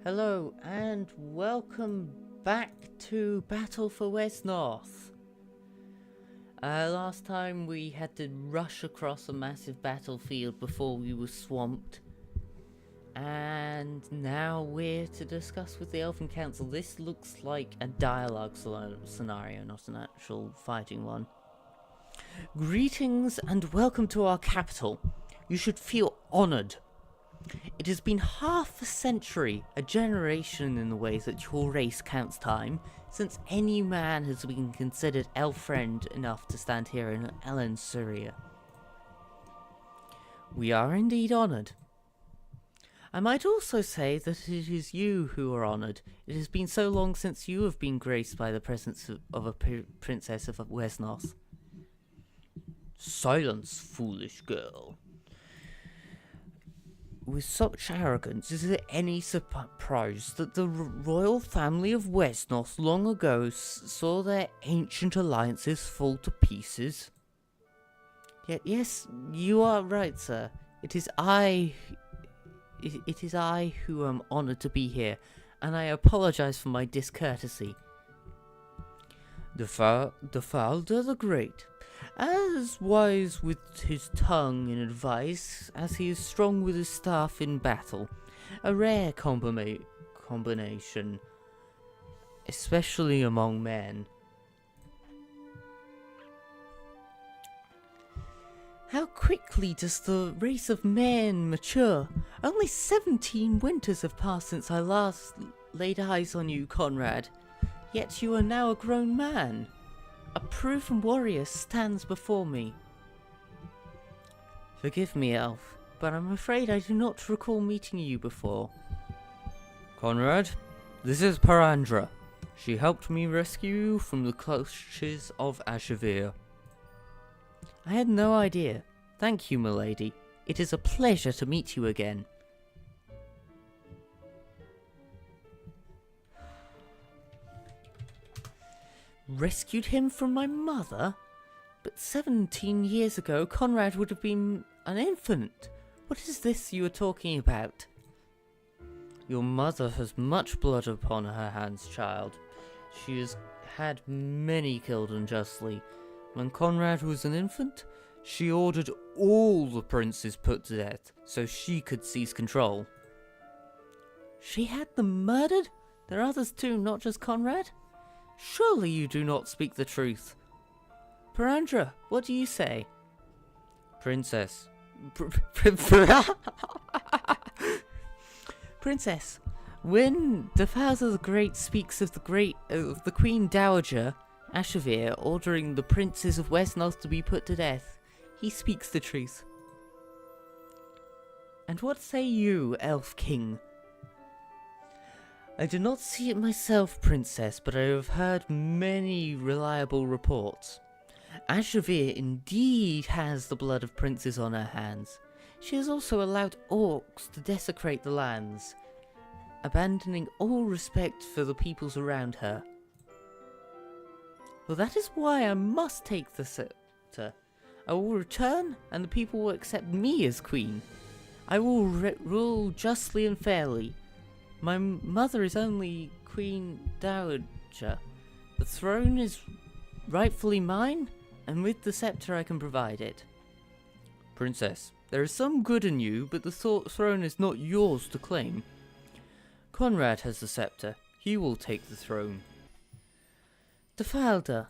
Hello and welcome back to Battle for West North. Last time we had to rush across a massive battlefield before we were swamped. And now we're to discuss with the Elven Council. This looks like a dialogue scenario, not an actual fighting one. Greetings and welcome to our capital. You should feel honoured. It has been half a century, a generation in the ways that your race counts time, since any man has been considered elf-friend enough to stand here in Ellen, Syria. We are indeed honoured. I might also say that it is you who are honoured. It has been so long since you have been graced by the presence of a princess of Westnorth. Silence, foolish girl. With such arrogance, is it any surprise that the royal family of Westnorth long ago saw their ancient alliances fall to pieces? Yet, yes, you are right, sir. It is I who am honoured to be here, and I apologise for my discourtesy. The Falder the Great, as wise with his tongue in advice as he is strong with his staff in battle, a rare combination, especially among men. How quickly does the race of men mature? Only 17 winters have passed since I last laid eyes on you, Conrad. Yet you are now a grown man. A proven warrior stands before me. Forgive me, Elf, but I'm afraid I do not recall meeting you before. Conrad, this is Parandra. She helped me rescue you from the clutches of Ashavir. I had no idea. Thank you, milady. It is a pleasure to meet you again. Rescued him from my mother? But 17 years ago, Conrad would have been an infant. What is this you are talking about? Your mother has much blood upon her hands, child. She has had many killed unjustly. When Conrad was an infant, she ordered all the princes put to death, so she could seize control. She had them murdered? There are others too, not just Conrad? Surely you do not speak the truth. Parandra, what do you say? Princess. Princess, when the Father the Great speaks of the Queen Dowager, Ashavir, ordering the princes of Westnorth to be put to death, he speaks the truth. And what say you, Elf King? I do not see it myself, Princess, but I have heard many reliable reports. Ashavir indeed has the blood of princes on her hands. She has also allowed orcs to desecrate the lands, abandoning all respect for the peoples around her. Well, that is why I must take the scepter. I will return, and the people will accept me as queen. I will rule justly and fairly. My mother is only Queen Dowager. The throne is rightfully mine, and with the scepter I can provide it. Princess, there is some good in you, but the throne is not yours to claim. Conrad has the scepter. He will take the throne. Defalder,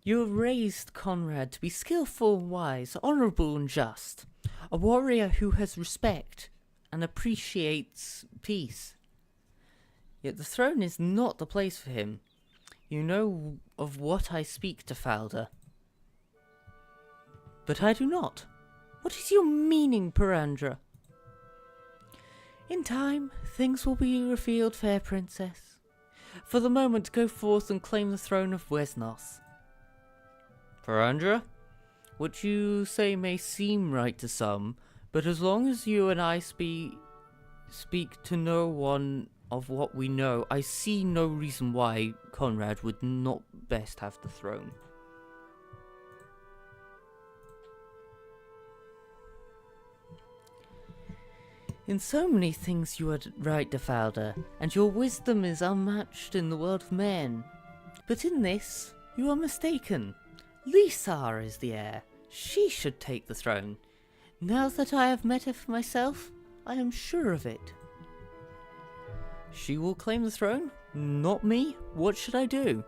you have raised Conrad to be skillful, wise, honourable and just. A warrior who has respect and appreciates peace. Yet the throne is not the place for him. You know of what I speak, Defalder. But I do not. What is your meaning, Parandra? In time, things will be revealed, fair princess. For the moment, go forth and claim the throne of Westnorth. Parandra, what you say may seem right to some, but as long as you and I speak to no one of what we know, I see no reason why Conrad would not best have the throne. In so many things you are right, Defalder, and your wisdom is unmatched in the world of men. But in this, you are mistaken. Lisa is the heir. She should take the throne. Now that I have met her for myself, I am sure of it. She will claim the throne? Not me? What should I do?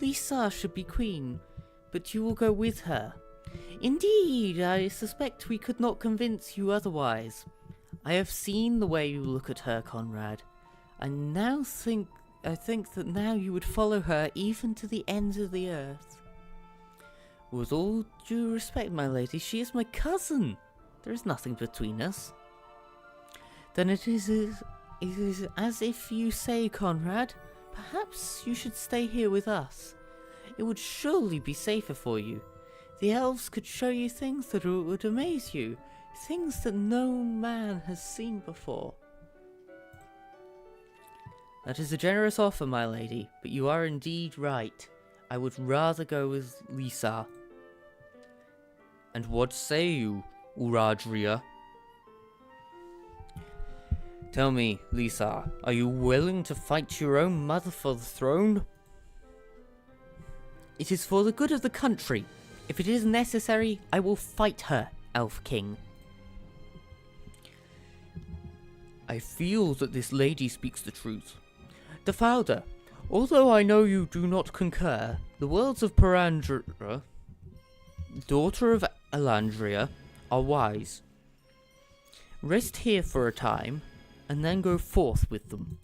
Lisa should be queen, but you will go with her. Indeed, I suspect we could not convince you otherwise. I have seen the way you look at her, Conrad. I think that now you would follow her even to the ends of the earth. With all due respect, my lady, she is my cousin. There is nothing between us. Then it is as if you say, Conrad. Perhaps you should stay here with us. It would surely be safer for you. The elves could show you things that would amaze you, things that no man has seen before. That is a generous offer, my lady, but you are indeed right. I would rather go with Lisa. And what say you, Uradria? Tell me, Lisa, are you willing to fight your own mother for the throne? It is for the good of the country. If it is necessary, I will fight her, Elf King. I feel that this lady speaks the truth. Defalder, although I know you do not concur, the words of Parandra, daughter of Elandria, are wise. Rest here for a time, and then go forth with them.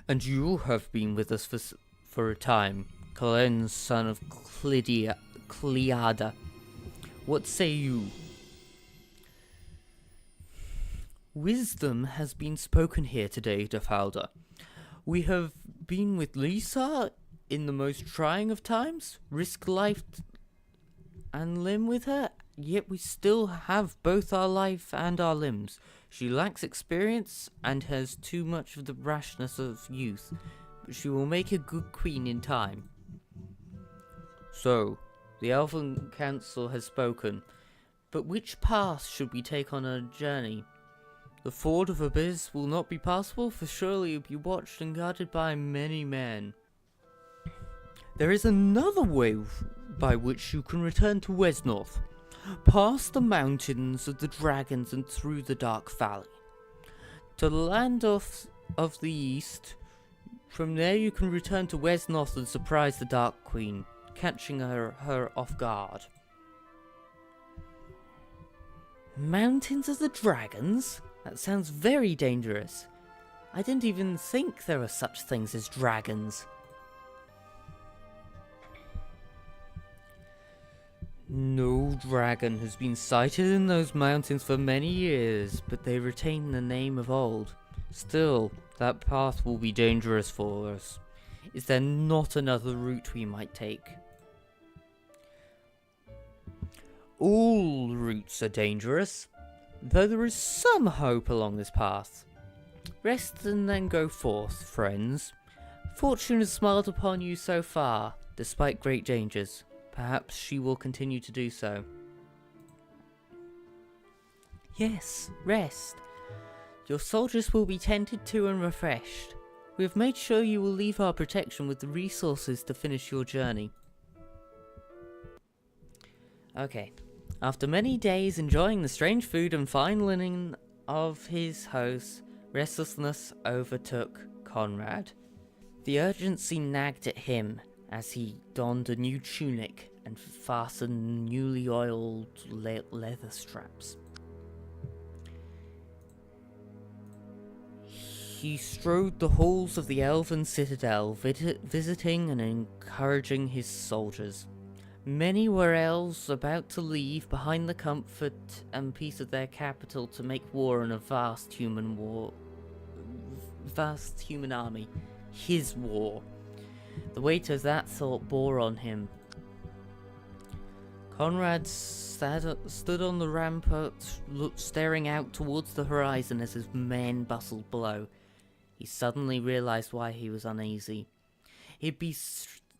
And you have been with us for a time, Kalen, son of Cleada. What say you? Wisdom has been spoken here today, Defalder. We have been with Lisa in the most trying of times, risk life and limb with her, yet we still have both our life and our limbs. She lacks experience and has too much of the rashness of youth, but she will make a good queen in time. So, the Elven Council has spoken, but which path should we take on our journey? The ford of Abyss will not be passable, for surely it will be watched and guarded by many men. There is another way by which you can return to Westnorth, past the mountains of the dragons and through the dark valley, to the land of the east. From there you can return to Westnorth and surprise the Dark Queen, catching her off guard. Mountains of the dragons? That sounds very dangerous. I didn't even think there were such things as dragons. No dragon has been sighted in those mountains for many years, but they retain the name of old. Still, that path will be dangerous for us. Is there not another route we might take? All routes are dangerous, though there is some hope along this path. Rest and then go forth, friends. Fortune has smiled upon you so far, despite great dangers. Perhaps she will continue to do so. Yes, rest. Your soldiers will be tended to and refreshed. We have made sure you will leave our protection with the resources to finish your journey. Okay. After many days enjoying the strange food and fine linen of his host, restlessness overtook Conrad. The urgency nagged at him as he donned a new tunic and fastened newly oiled leather straps. He strode the halls of the elven citadel, visiting and encouraging his soldiers. Many were elves about to leave behind the comfort and peace of their capital to make war on a vast human army. His war. The weight of that thought bore on him. Conrad stood on the rampart, staring out towards the horizon as his men bustled below. He suddenly realized why he was uneasy. He'd be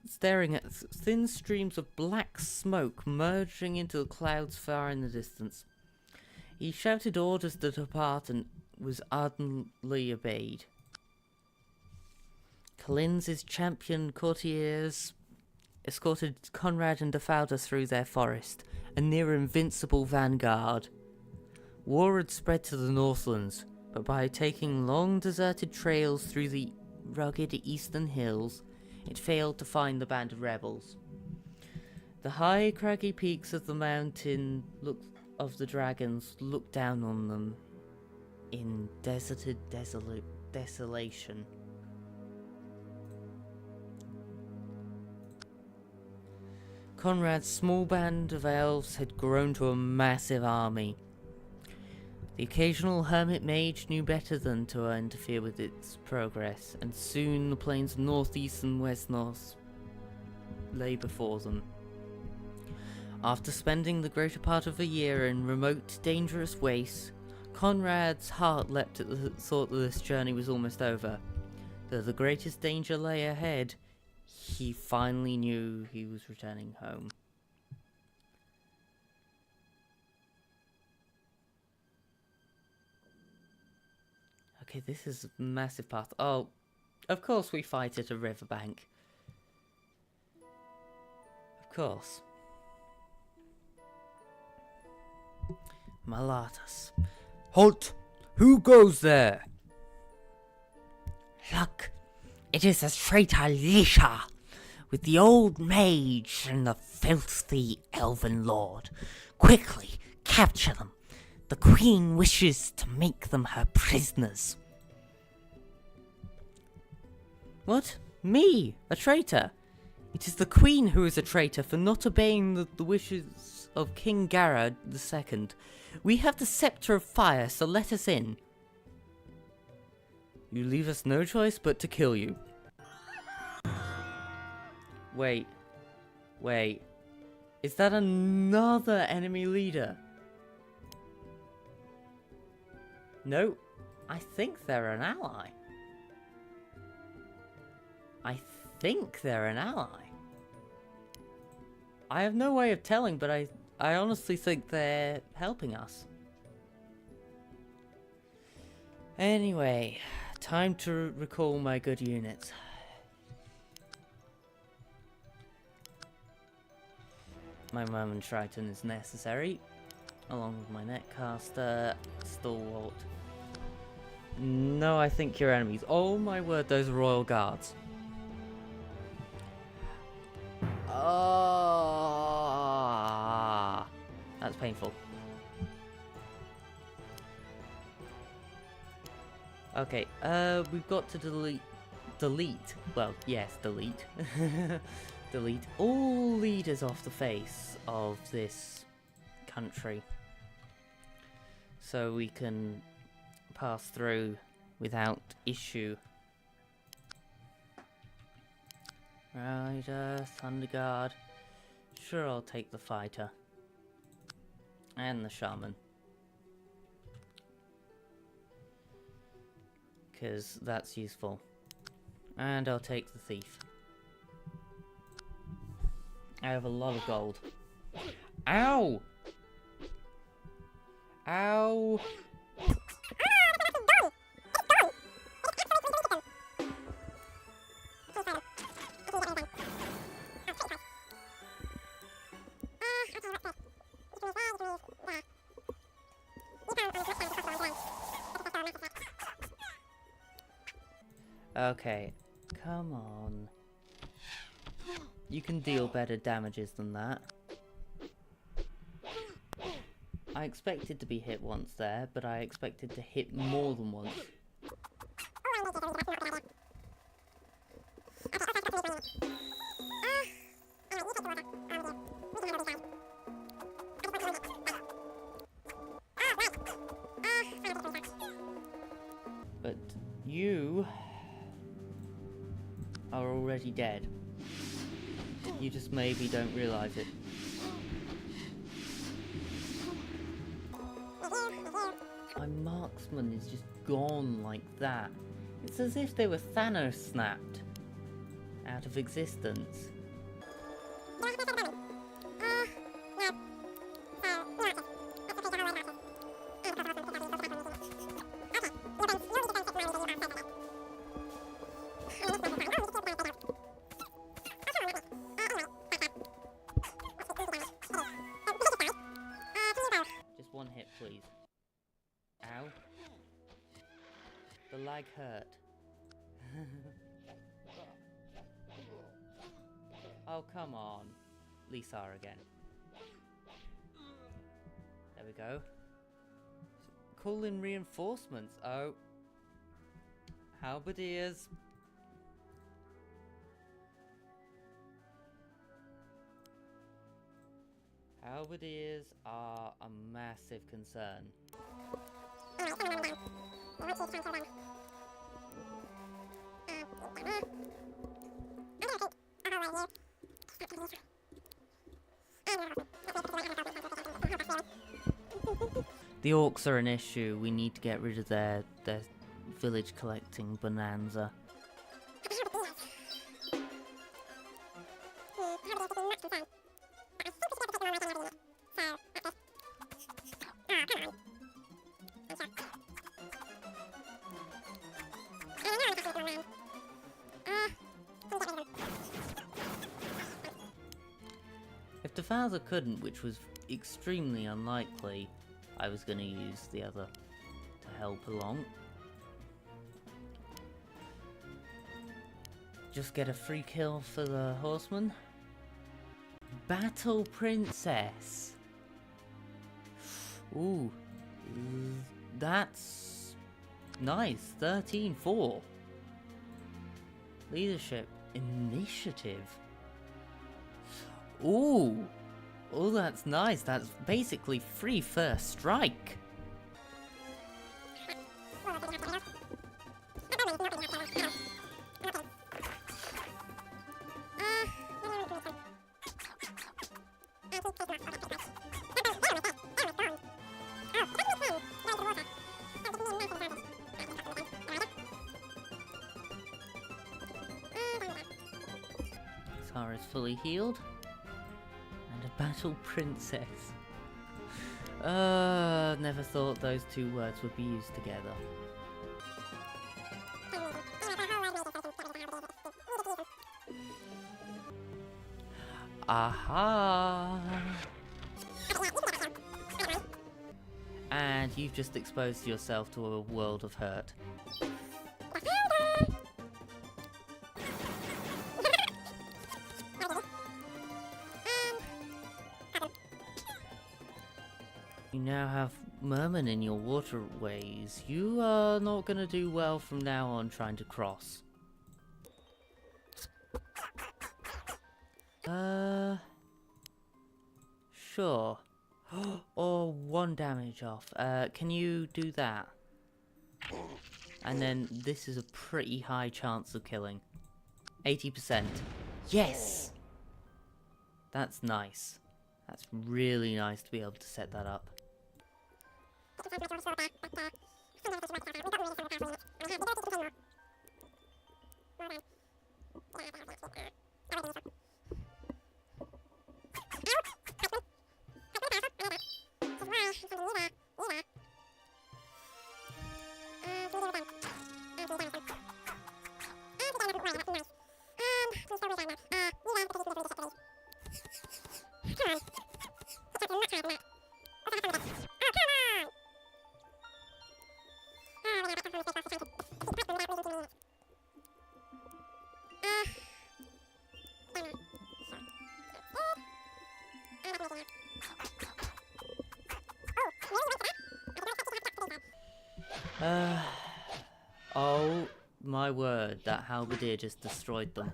staring at thin streams of black smoke merging into the clouds far in the distance. He shouted orders to depart and was ardently obeyed. Kalin's champion courtiers escorted Conrad and Defauda through their forest, a near-invincible vanguard. War had spread to the Northlands, but by taking long deserted trails through the rugged eastern hills, it failed to find the band of rebels. The high, craggy peaks of the mountain of the dragons looked down on them in deserted desolation. Conrad's small band of elves had grown to a massive army. The occasional hermit mage knew better than to interfere with its progress, and soon the plains of northeast and west north lay before them. After spending the greater part of a year in remote, dangerous wastes, Conrad's heart leapt at the thought that this journey was almost over. Though the greatest danger lay ahead, he finally knew he was returning home. Okay, this is a massive path. Oh, of course we fight at a riverbank. Of course. Malatus. Halt! Who goes there? Look, it is the traitor Lisha, with the old mage and the filthy elven lord. Quickly, capture them. The queen wishes to make them her prisoners. What? Me? A traitor? It is the queen who is a traitor for not obeying the wishes of King Garrod II. We have the scepter of fire, so let us in. You leave us no choice but to kill you. Wait. Is that another enemy leader? No, I think they're an ally. I have no way of telling, but I honestly think they're helping us. Anyway, time to recall my good units. My Merman Triton is necessary, along with my Netcaster, Stalwart. No, I think you're enemies. Oh my word, those are Royal Guards. Ah, that's painful. Okay, we've got to delete, well, yes, delete all leaders off the face of this country, so we can pass through without issue. Rider, Thunder Guard. Sure, I'll take the fighter. And the shaman. Because that's useful. And I'll take the thief. I have a lot of gold. Ow! Ow! Okay, come on. You can deal better damages than that. I expected to be hit once there, but I expected to hit more than once. But you are already dead. You just maybe don't realise it. My marksman is just gone like that. It's as if they were Thanos snapped out of existence. Ow. The lag hurt. Oh, come on. Lisa again. There we go. Call in reinforcements. Oh. Halberdiers. Halberdiers are a massive concern. The orcs are an issue. We need to get rid of their village collecting bonanza. If the father couldn't, which was extremely unlikely, I was going to use the other to help along. Just get a free kill for the horseman. Battle Princess. Ooh, that's nice. 13-4. Leadership, initiative. Ooh. Oh, that's nice. That's basically free first strike. Sara's fully healed. And a battle princess. Never thought those two words would be used together. Aha! And you've just exposed yourself to a world of hurt. You now have mermen in your waterways. You are not gonna do well from now on trying to cross. Sure. Or 1 damage off. Can you do that? And then this is a pretty high chance of killing. 80%. Yes! That's nice. That's really nice to be able to set that up. Oh my word, that halberdier just destroyed them.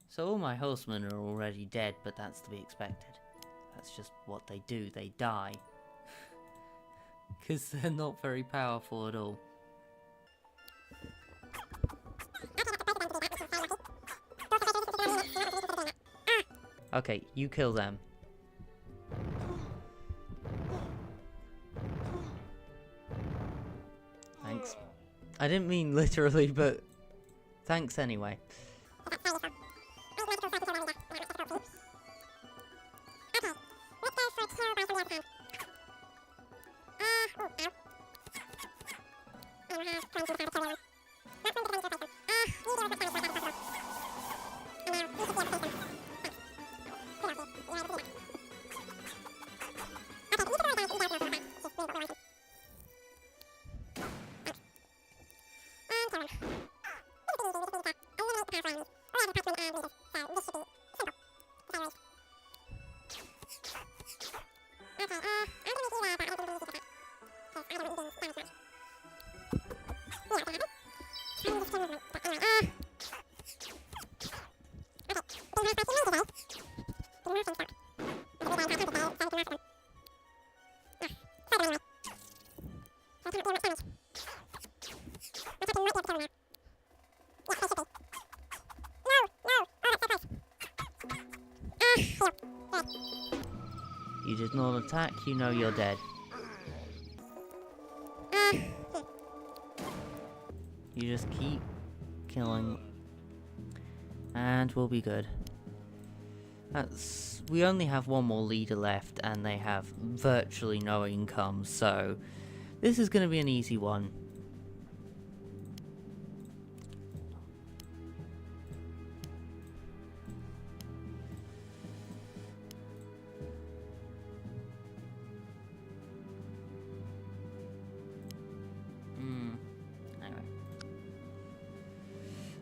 So all my horsemen are already dead, but that's to be expected. That's just what they do, they die. Because they're not very powerful at all. Okay, you kill them. Thanks. I didn't mean literally, but thanks anyway. You did not attack, you know you're dead. You just keep killing, and we'll be good. We only have one more leader left, and they have virtually no income, so this is going to be an easy one.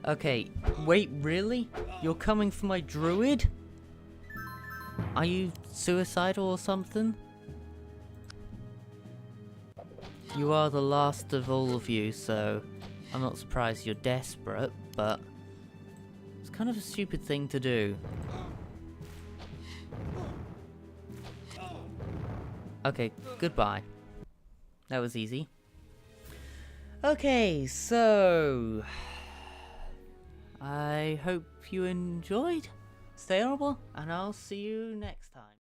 Okay, wait, really? You're coming for my druid? Are you suicidal or something? You are the last of all of you, so I'm not surprised you're desperate, but it's kind of a stupid thing to do. Okay, goodbye. That was easy. Okay, so I hope you enjoyed. Stay honorable, and I'll see you next time.